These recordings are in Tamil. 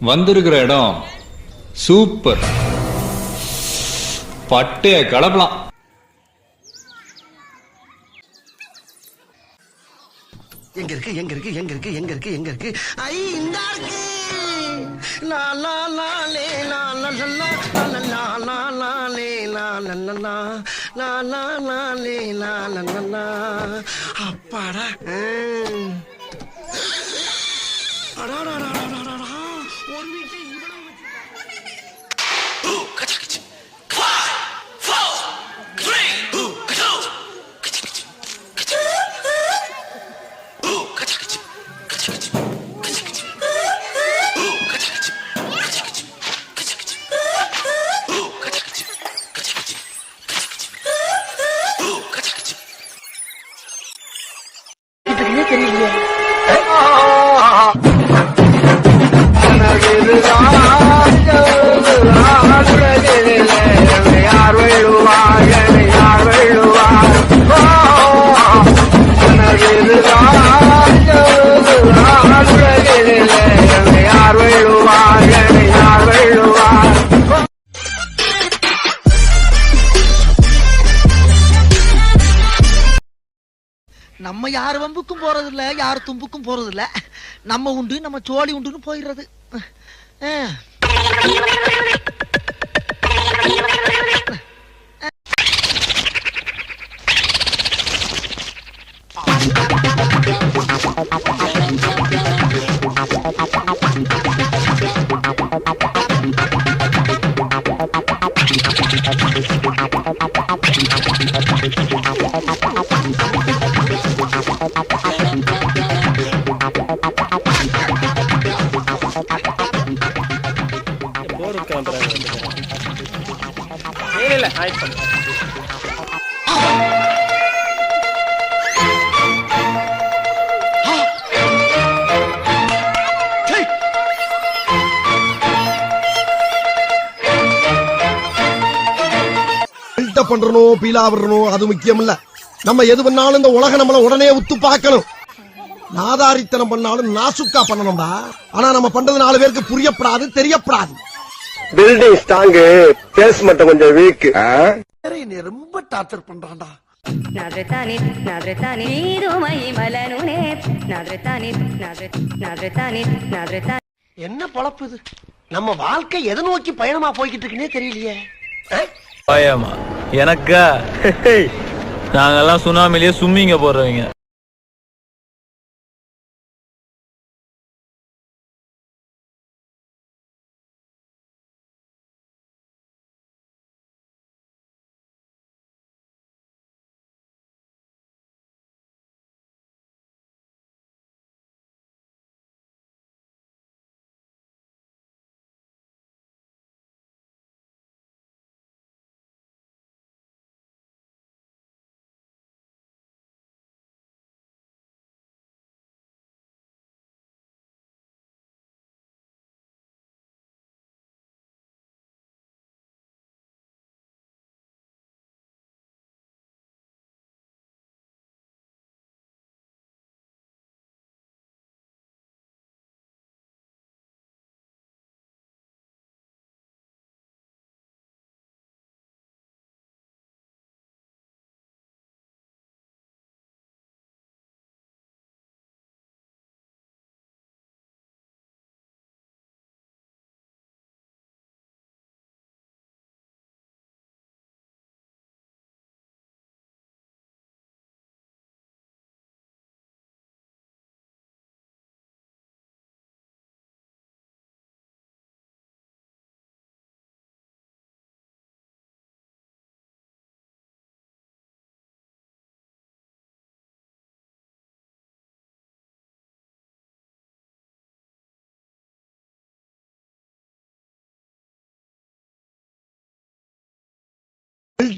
வந்திருக்கிற இடம் சூப்பர். பட்டைய கலப்பலாம். எங்க இருக்கு எங்க இருக்கு எங்க இருக்கு எங்க இருக்கு எங்க இருக்கு ஐ இந்த இருக்கு லா லா லா லே லா லா லா லா லா லா லா லே லா லா லா லா லா லா லா லே லா லா லா லா அப்பாடா ஒரு வீட்டுல நம்ம யார் வம்புக்கும் போறது இல்ல, யார் தும்புக்கும் போறது இல்ல. நம்ம உண்டு நம்ம சோழி உண்டுன்னு போயிடுறது. பண்றணும் பீலா விடணும் அது முக்கியம் இல்ல. நம்ம எது பண்ணாலும் இந்த உலக நம்மள உடனே உத்து பார்க்கணும். நாதாரித்தனம் பண்ணாலும் நாசுக்கா பண்ணணும்டா. ஆனா நம்ம பண்றது 4 பேருக்கு புரியப்படாது, தெரியப்படாது. பில்டிங் ஸ்ட்ராங், பேஸ் மட்டும் கொஞ்சம் வீக். நீ ரொம்ப டார்ச்சர் பண்றான்டா. என்ன பொழப்பு இது? நம்ம வாழ்க்கை எதை நோக்கி பயணமா போய்கிட்டு இருக்குன்னே தெரியலையே. பயமா எனக்கா? நாங்கெல்லாம் சுனாமிலேயே சும்மிங்க போடுறவங்க.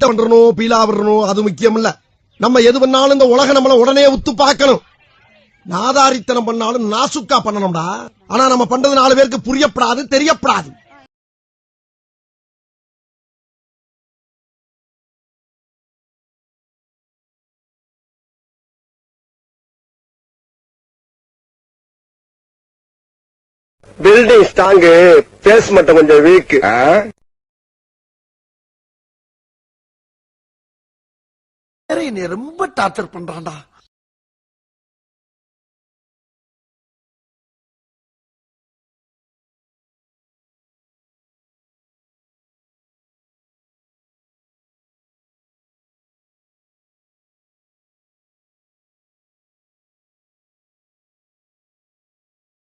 பண்றணும் பீலா விடணும் அது முக்கியம் இல்ல. நம்ம எது பண்ணாலும் இந்த உலக நம்மள உடனே உத்து பார்க்கணும். நாதாரித்தனம் பண்ணாலும் நாசுக்கா பண்ணணும்டா. ஆனா நம்ம பண்றது 4 பேருக்கு புரியப்படாது, தெரியப்படாது. பில்டிங் ஸ்ட்ராங்கு பேஸ் மட்டும் கொஞ்சம் வீக். என்னை ரொம்ப டார்ச்சர் பண்றான்டா.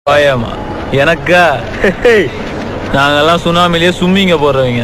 பயமா எனக்கா? நாங்கெல்லாம் சுனாமிலேயே சும்மிங்க போடுறவங்க.